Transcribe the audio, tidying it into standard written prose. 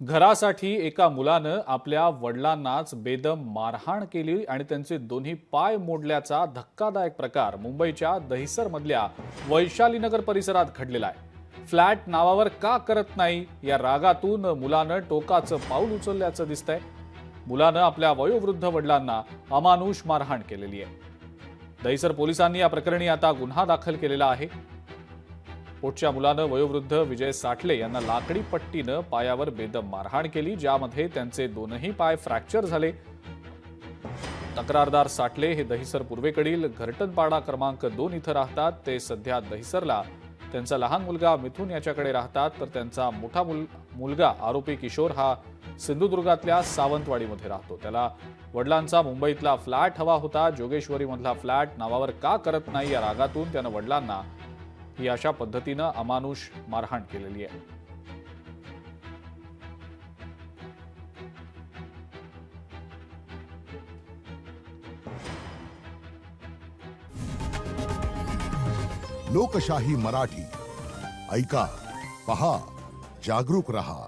घरासाठी एका मुलानं आपल्या वडिलांनाच बेदम मारहाण केली आणि त्यांचे दोन्ही पाय मोडल्याचा धक्कादायक प्रकार मुंबईच्या दहिसरमधल्या वैशालीनगर परिसरात घडलेला आहे। फ्लॅट नावावर का करत नाही या रागातून मुलानं टोकाचं पाऊल उचलल्याचं दिसतंय। मुलानं आपल्या वयोवृद्ध वडिलांना अमानुष मारहाण केलेली आहे। दहिसर पोलिसांनी या प्रकरणी आता गुन्हा दाखल केलेला आहे। पोटच्या मुलानं वयोवृद्ध विजय साठले यांना लाकडी पट्टीनं पायावर बेदम मारहाण केली, ज्यामध्ये त्यांचे दोनही पाय फ्रॅक्चर झाले। तक्रारदार साठले हे दहिसर पूर्वेकडील घरटनपाडा क्रमांक 2 इथं राहतात। ते सध्या दहिसरला त्यांचा लहान मुलगा मिथुन याच्याकडे राहतात, तर त्यांचा मोठा मुलगा आरोपी किशोर हा सिंधुदुर्गातल्या सावंतवाडीमध्ये राहतो। त्याला वडिलांचा मुंबईतला फ्लॅट हवा होता। जोगेश्वरीमधला फ्लॅट नावावर का करत नाही या रागातून त्यानं वडिलांना ही अशा पद्धतीनं अमानुष मारहाण केलेली आहे। लोकशाही मराठी ऐका, पहा, जागरूक रहा।